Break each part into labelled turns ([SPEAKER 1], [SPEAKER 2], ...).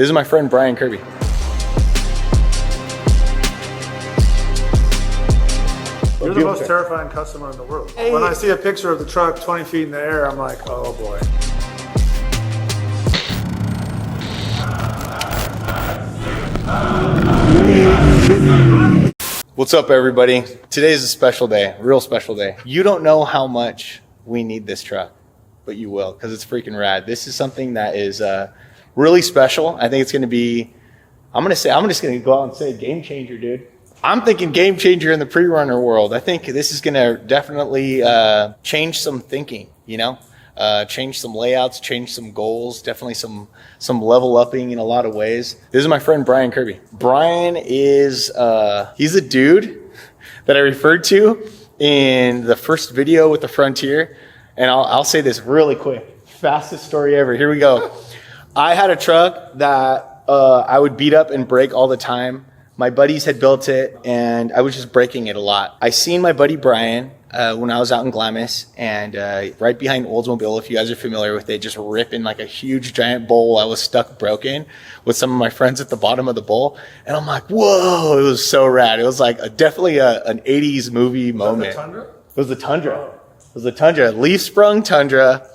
[SPEAKER 1] This is my friend Brian Kirby.
[SPEAKER 2] You're the most terrifying customer in the world. Hey. When I see a picture of the truck 20 feet in the air, I'm like, oh boy.
[SPEAKER 1] What's up, everybody? Today's a special day, a real special day. You don't know how much we need this truck, but you will, because it's freaking rad. This is something that is really special. I think it's going to be, I'm just going to go out and say game changer, dude. I'm thinking game changer in the pre-runner world. I think this is going to definitely change some thinking, you know, change some layouts, change some goals, definitely some level upping in a lot of ways. This is my friend Brian Kirby. Brian is, he's a dude that I referred to in the first video with the Frontier. And I'll say this really quick. Fastest story ever. Here we go. I had a truck that I would beat up and break all the time. My buddies had built it, and I was just breaking it a lot. I seen my buddy Brian when I was out in Glamis, and right behind Oldsmobile, if you guys are familiar with it, just ripping like a huge giant bowl. I was stuck broken with some of my friends at the bottom of the bowl, and I'm like, whoa, it was so rad. It was like definitely an 80s movie moment.
[SPEAKER 2] Was that the Tundra?
[SPEAKER 1] It was the Tundra. It was the Tundra, leaf-sprung Tundra,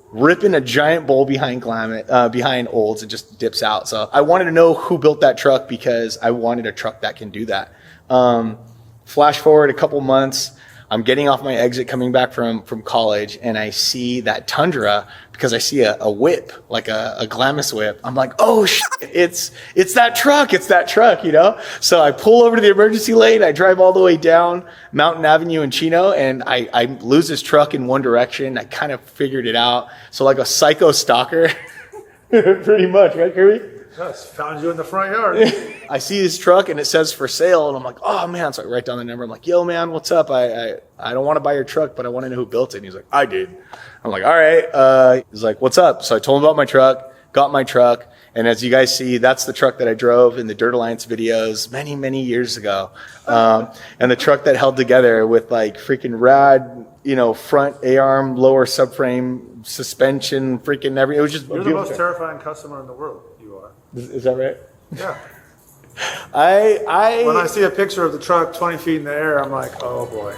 [SPEAKER 1] ripping a giant bowl behind Olds and just dips out. So I wanted to know who built that truck because I wanted a truck that can do that. Flash forward a couple months, I'm getting off my exit coming back from college, and I see that Tundra because I see a whip, like a Glamis whip. I'm like, oh shit, it's that truck, you know? So I pull over to the emergency lane, I drive all the way down Mountain Avenue in Chino, and I lose this truck in one direction. I kind of figured it out. So like a psycho stalker, pretty much, right, Kirby?
[SPEAKER 2] Yes, found you in the front yard.
[SPEAKER 1] I see this truck and it says for sale, and I'm like, oh man. So I write down the number. I'm like, yo man, what's up? I don't want to buy your truck, but I want to know who built it. And he's like, I did. I'm like, all right. He's like, what's up? So I told him about my truck, got my truck. And as you guys see, that's the truck that I drove in the Dirt Alliance videos many, many years ago. And the truck that held together with like freaking rad, you know, front A-arm, lower subframe, suspension, freaking everything. It was just
[SPEAKER 2] You're the most terrifying customer in the world. You are.
[SPEAKER 1] Is that right?
[SPEAKER 2] Yeah.
[SPEAKER 1] When
[SPEAKER 2] I see a picture of the truck 20 feet in the air, I'm like, oh boy.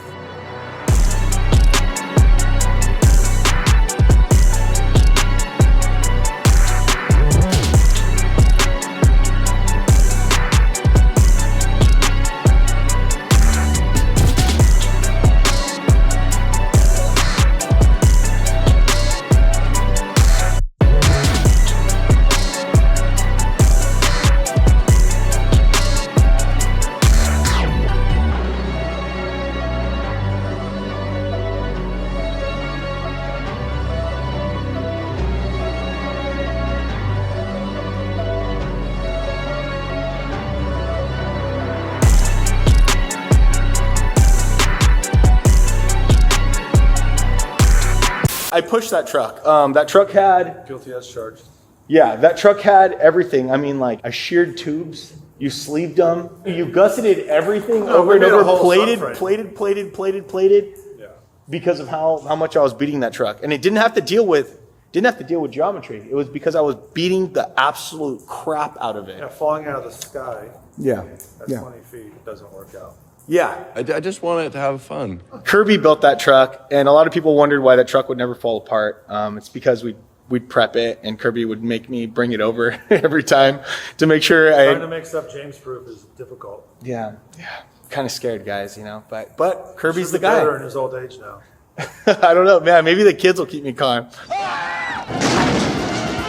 [SPEAKER 1] I pushed that truck. That truck had...
[SPEAKER 2] Guilty as charged.
[SPEAKER 1] Yeah, that truck had everything. I mean, like, I sheared tubes. You sleeved them. You gusseted everything over and over. Plated. Yeah. Because of how much I was beating that truck. And it didn't have to deal with geometry. It was because I was beating the absolute crap out of it.
[SPEAKER 2] Yeah, falling out of the sky.
[SPEAKER 1] Yeah.
[SPEAKER 2] At 20 feet, it doesn't work out.
[SPEAKER 1] Yeah.
[SPEAKER 3] I just wanted to have fun.
[SPEAKER 1] Kirby built that truck, and a lot of people wondered why that truck would never fall apart. It's because we'd prep it, and Kirby would make me bring it over every time to make sure
[SPEAKER 2] Trying to make stuff James-proof is difficult.
[SPEAKER 1] Yeah. Kind of scared, guys, you know. But Kirby's the guy.
[SPEAKER 2] Better in his old age now.
[SPEAKER 1] I don't know, man. Maybe the kids will keep me calm.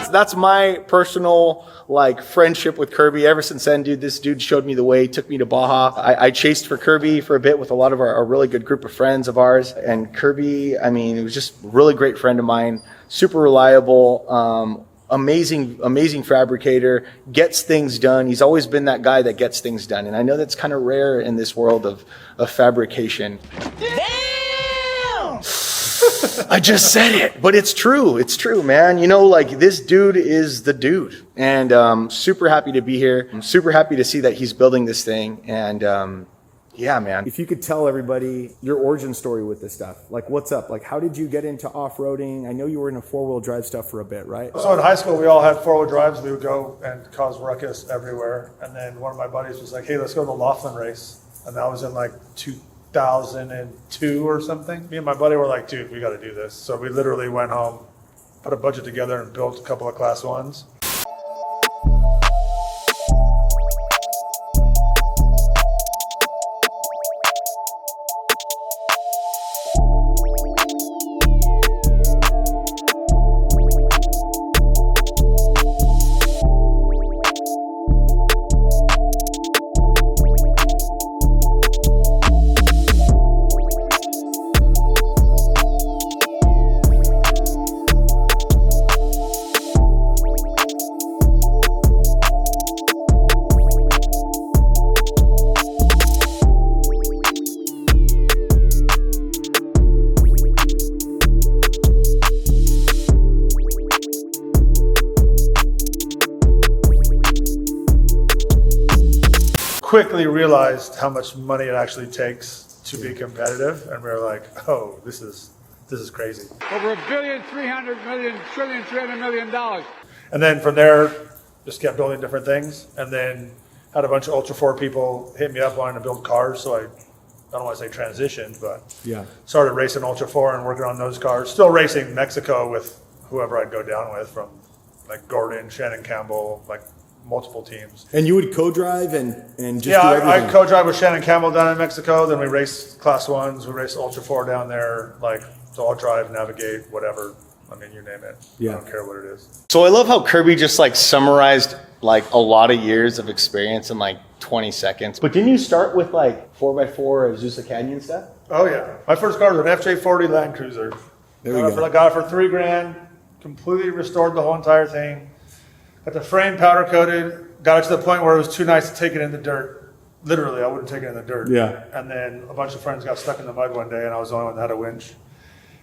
[SPEAKER 1] That's my personal like friendship with Kirby. Ever since then, dude, this dude showed me the way, took me to Baja. I chased for Kirby for a bit with a lot of our really good group of friends of ours. And Kirby, I mean, it was just a really great friend of mine, super reliable, amazing fabricator, gets things done. He's always been that guy that gets things done. And I know that's kind of rare in this world of fabrication. I just said it, but it's true. It's true, man. You know, like this dude is the dude, and super happy to be here. I'm super happy to see that he's building this thing, and Yeah, man.
[SPEAKER 4] If you could tell everybody your origin story with this stuff, like what's up? Like how did you get into off-roading? I know you were in a four-wheel drive stuff for a bit, right?
[SPEAKER 2] So in high school, we all had four-wheel drives. We would go and cause ruckus everywhere. And then one of my buddies was like, hey, let's go to the Laughlin race. And that was in like 2002 or something. Me and my buddy were like, dude, we got to do this. So we literally went home, put a budget together and built a couple of class ones. Quickly realized how much money it actually takes to be competitive, and we were like, oh, this is crazy.
[SPEAKER 5] Over $1,300,000,000,300,000,000.
[SPEAKER 2] And then from there, just kept building different things, and then had a bunch of Ultra 4 people hit me up wanting to build cars, so I don't want to say transitioned, but started racing Ultra 4 and working on those cars. Still racing Mexico with whoever I'd go down with, from like Gordon, Shannon Campbell, like multiple teams.
[SPEAKER 4] And you would co-drive and just do
[SPEAKER 2] I
[SPEAKER 4] everything?
[SPEAKER 2] co-drive with Shannon Campbell down in Mexico. Then we raced Class 1s. We raced Ultra 4 down there. Like, so I'll drive, navigate, whatever. I mean, you name it.
[SPEAKER 4] Yeah.
[SPEAKER 2] I don't care what it is.
[SPEAKER 1] So I love how Kirby just like summarized like a lot of years of experience in like 20 seconds. But didn't you start with like 4x4 Azusa Canyon stuff?
[SPEAKER 2] Oh, yeah. My first car was an FJ40 Land Cruiser.
[SPEAKER 4] There we go.
[SPEAKER 2] Got it for $3,000. Completely restored the whole entire thing. Got the frame powder coated. Got it to the point where it was too nice to take it in the dirt. Literally, I wouldn't take it in the dirt.
[SPEAKER 4] Yeah.
[SPEAKER 2] And then a bunch of friends got stuck in the mud one day, and I was the only one that had a winch.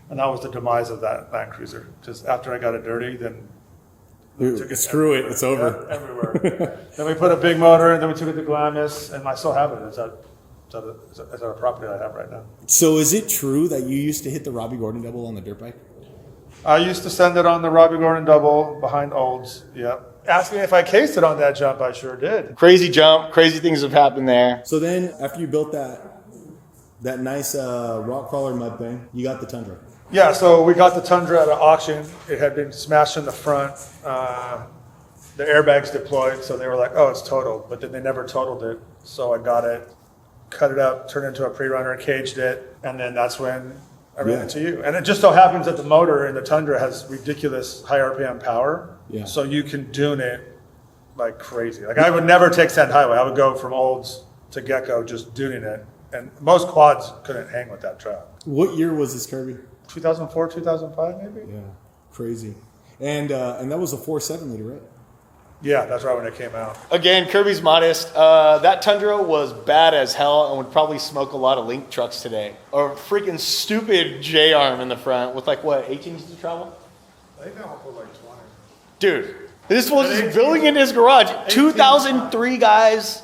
[SPEAKER 2] And that was the demise of that Land Cruiser. Just after I got it dirty, then
[SPEAKER 4] Screw it, it's over.
[SPEAKER 2] Yeah, everywhere. Then we put a big motor, and then we took it to Glamis, and I still have it. It's at a property I have right now.
[SPEAKER 4] So is it true that you used to hit the Robbie Gordon double on the dirt bike?
[SPEAKER 2] I used to send it on the Robbie Gordon double behind Olds. Yep. Asked me if I cased it on that jump. I sure did.
[SPEAKER 1] Crazy jump, crazy things have happened there.
[SPEAKER 4] So then after you built that nice rock crawler mud thing, you got the Tundra.
[SPEAKER 2] Yeah, so we got the Tundra at an auction. It had been smashed in the front. The airbags deployed, so they were like, oh, it's totaled. But then they never totaled it. So I got it, cut it up, turned it into a pre-runner, caged it, and then that's when I ran into you. And it just so happens that the motor in the Tundra has ridiculous high RPM power.
[SPEAKER 4] Yeah.
[SPEAKER 2] So you can dune it like crazy. Like I would never take Sand Highway. I would go from Olds to Gecko just duning it. And most quads couldn't hang with that truck.
[SPEAKER 4] What year was this, Kirby?
[SPEAKER 2] 2004, 2005 maybe?
[SPEAKER 4] Yeah, crazy. And that was a 4.7 liter, right?
[SPEAKER 2] Yeah, that's right when it came out.
[SPEAKER 1] Again, Kirby's modest. That Tundra was bad as hell and would probably smoke a lot of Link trucks today. Or freaking stupid J-arm in the front with like, what, 18 inches of travel?
[SPEAKER 2] I think I'll put like 20.
[SPEAKER 1] Dude, this was just building in his garage. 2003 guys.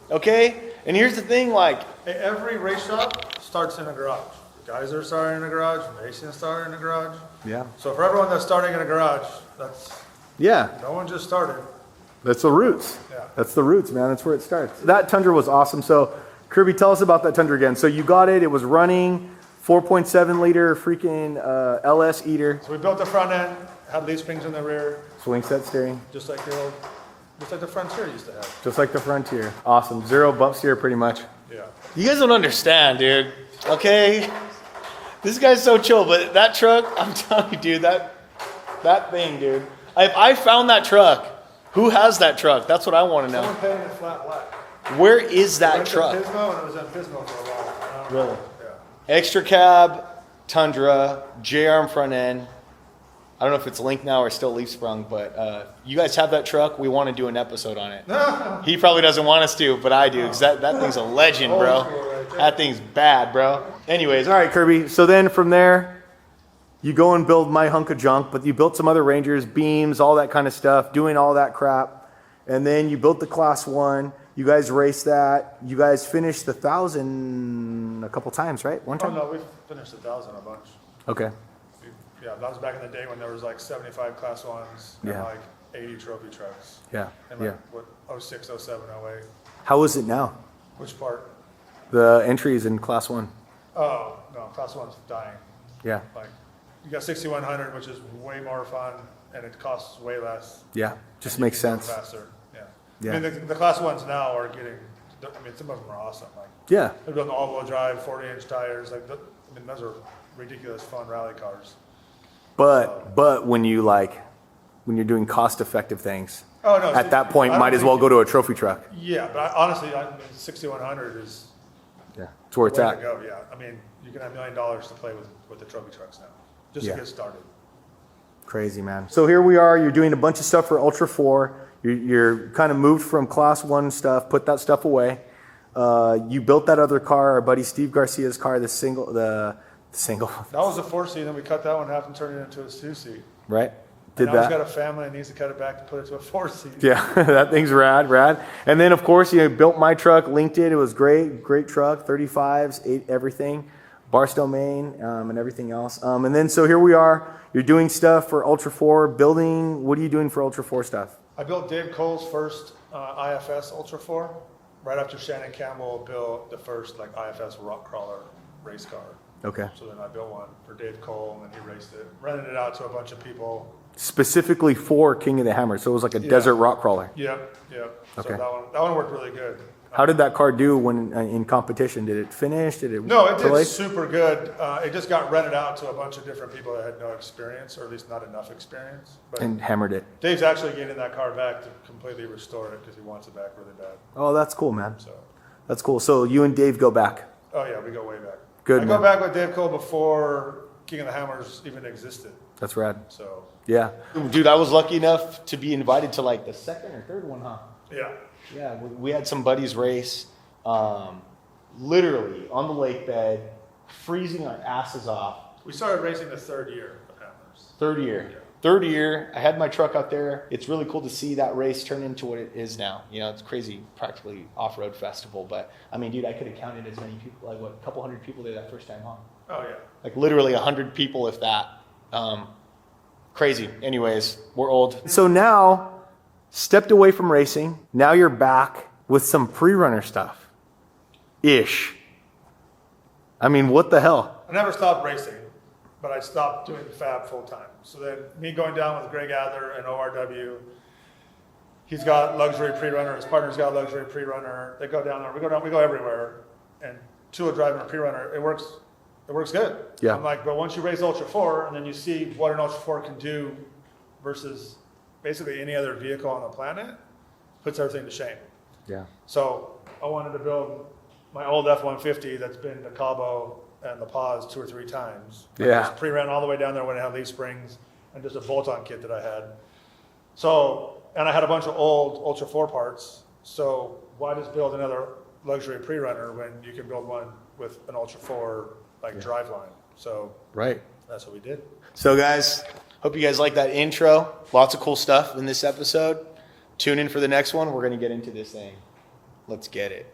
[SPEAKER 1] Okay? And here's the thing, like...
[SPEAKER 2] Hey, every race shop starts in a garage. Guys are starting in a garage. Masons starting in a garage.
[SPEAKER 1] Yeah.
[SPEAKER 2] So for everyone that's starting in a garage, that's...
[SPEAKER 1] Yeah.
[SPEAKER 2] No one just started.
[SPEAKER 1] That's the roots.
[SPEAKER 2] Yeah.
[SPEAKER 1] That's the roots, man. That's where it starts. That Tundra was awesome. So, Kirby, tell us about that Tundra again. So you got it. It was running 4.7 liter freaking LS eater.
[SPEAKER 2] So we built the front end, had leaf springs in the rear,
[SPEAKER 1] Swing set steering.
[SPEAKER 2] just like the Frontier used to have.
[SPEAKER 1] Just like the Frontier. Awesome. Zero bump steer pretty much.
[SPEAKER 2] Yeah.
[SPEAKER 1] You guys don't understand, dude. Okay? This guy's so chill, but that truck, I'm telling you, dude, that thing, dude. If I found that truck, who has that truck? That's what I want to know.
[SPEAKER 2] Someone painted it flat black.
[SPEAKER 1] Where is that
[SPEAKER 2] It went to
[SPEAKER 1] truck?
[SPEAKER 2] Pismo, and it was in Pismo for a while.
[SPEAKER 1] Really?
[SPEAKER 2] Yeah.
[SPEAKER 1] Extra cab, Tundra, J-arm front end. I don't know if it's linked now or still leaf sprung, but you guys have that truck. We want to do an episode on it. He probably doesn't want us to, but I do, because that thing's a legend, bro. That thing's bad, bro. Anyways, all right, Kirby. So then from there, you go and build my hunk of junk, but you built some other Rangers, beams, all that kind of stuff, doing all that crap. And then you built the Class 1.
[SPEAKER 4] You guys raced that. You guys finished the 1,000 a couple times, right? One
[SPEAKER 2] Oh,
[SPEAKER 4] time?
[SPEAKER 2] no, we finished 1,000 a bunch.
[SPEAKER 4] Okay.
[SPEAKER 2] Yeah, that was back in the day when there was like 75 class ones and
[SPEAKER 4] Yeah.
[SPEAKER 2] like 80 trophy trucks.
[SPEAKER 4] Yeah.
[SPEAKER 2] And
[SPEAKER 4] Yeah.
[SPEAKER 2] like, what, 06, 07, 08.
[SPEAKER 4] How is it now?
[SPEAKER 2] Which part?
[SPEAKER 4] The entries in class 1.
[SPEAKER 2] Oh, no, class one's dying.
[SPEAKER 4] Yeah.
[SPEAKER 2] Like, you got 6100, which is way more fun, and it costs way less.
[SPEAKER 4] Yeah. Just
[SPEAKER 2] and you
[SPEAKER 4] makes
[SPEAKER 2] can go
[SPEAKER 4] sense.
[SPEAKER 2] Faster, yeah.
[SPEAKER 4] Yeah.
[SPEAKER 2] I mean, the class ones now are getting, I mean, some of them are awesome. Like,
[SPEAKER 4] Yeah.
[SPEAKER 2] they're building all-wheel drive, 40-inch tires. Like, I mean, those are ridiculous fun rally cars.
[SPEAKER 4] But when you're doing cost effective things,
[SPEAKER 2] Oh, no.
[SPEAKER 4] at that point,
[SPEAKER 2] I don't
[SPEAKER 4] might as well
[SPEAKER 2] think-
[SPEAKER 4] go to a trophy truck.
[SPEAKER 2] Yeah, but honestly, I mean, 6100 is
[SPEAKER 4] Yeah. It's where it's
[SPEAKER 2] the way
[SPEAKER 4] at.
[SPEAKER 2] to go, yeah. I mean, you can have $1 million to play with the trophy trucks now, just
[SPEAKER 4] Yeah.
[SPEAKER 2] to get started.
[SPEAKER 4] Crazy, man. So here we are. You're doing a bunch of stuff for Ultra 4. You're kind of moved from class 1 stuff, put that stuff away. You built that other car, our buddy Steve Garcia's car, the single,
[SPEAKER 2] That was a 4-seat, and we cut that one in half and turned it into a 2-seat.
[SPEAKER 4] right? Did
[SPEAKER 2] And now he's
[SPEAKER 4] that.
[SPEAKER 2] got a family and needs to cut it back to put it to a 4-seat.
[SPEAKER 4] Yeah, that thing's rad. And then, of course, you built my truck, linked it. It was great truck, 35s, 8 everything, Barstow, Maine, and everything else. And then, so here we are. You're doing stuff for Ultra 4, building. What are you doing for Ultra 4 stuff?
[SPEAKER 2] I built Dave Cole's first IFS Ultra 4, right after Shannon Campbell built the first like IFS rock crawler race car.
[SPEAKER 4] Okay.
[SPEAKER 2] So then I built one for Dave Cole, and he raced it, rented it out to a bunch of people.
[SPEAKER 4] Specifically for King of the Hammer. So it was like a desert rock crawler.
[SPEAKER 2] Yep.
[SPEAKER 4] Okay.
[SPEAKER 2] So that one worked really good.
[SPEAKER 4] How did that car do when in competition? Did it finish? Did it
[SPEAKER 2] No, it did
[SPEAKER 4] place?
[SPEAKER 2] super good. It just got rented out to a bunch of different people that had no experience, or at least not enough experience. But
[SPEAKER 4] And hammered it.
[SPEAKER 2] Dave's actually getting that car back to completely restore it because he wants it back really bad.
[SPEAKER 4] Oh, that's cool, man.
[SPEAKER 2] So,
[SPEAKER 4] That's cool. So you and Dave go back.
[SPEAKER 2] oh yeah, we go way back.
[SPEAKER 4] Good,
[SPEAKER 2] I
[SPEAKER 4] man.
[SPEAKER 2] go back with Dave Cole before King of the Hammers even existed.
[SPEAKER 4] That's rad.
[SPEAKER 2] So,
[SPEAKER 4] Yeah.
[SPEAKER 1] Dude, I was lucky enough to be invited to like the second or third one, huh?
[SPEAKER 2] yeah.
[SPEAKER 1] Yeah, we had some buddies race, literally on the lake bed, freezing our asses off.
[SPEAKER 2] We started racing the third year of Hammers.
[SPEAKER 1] Third year, I had my truck out there. It's really cool to see that race turn into what it is now. You know, it's crazy, practically off-road festival. But I mean, dude, I could have counted as many people, like what, a couple hundred people there that first time, huh?
[SPEAKER 2] Oh yeah.
[SPEAKER 1] Like literally 100 people, if that. Crazy. Anyways, we're old.
[SPEAKER 4] So now, stepped away from racing. Now you're back with some pre-runner stuff. Ish. I mean, what the hell?
[SPEAKER 2] I never stopped racing, but I stopped doing fab full time. So then me going down with Greg Adler and ORW, he's got luxury pre-runner, his partner's got luxury pre-runner. They go down there, we go everywhere. And two-wheel driving a pre-runner, it works good.
[SPEAKER 4] Yeah.
[SPEAKER 2] I'm like, but once you race Ultra 4 and then you see what an Ultra 4 can do versus basically any other vehicle on the planet, puts everything to shame.
[SPEAKER 4] Yeah.
[SPEAKER 2] So I wanted to build my old F-150 that's been to Cabo and La Paz 2 or 3 times.
[SPEAKER 4] Yeah.
[SPEAKER 2] Just pre-ran all the way down there when it had leaf springs and just a bolt-on kit that I had. So, and I had a bunch of old Ultra 4 parts. So why just build another luxury pre-runner when you can build one with an Ultra 4 like driveline? So
[SPEAKER 4] Right.
[SPEAKER 2] that's what we did.
[SPEAKER 1] So guys, hope you guys like that intro. Lots of cool stuff in this episode. Tune in for the next one. We're going to get into this thing. Let's get it.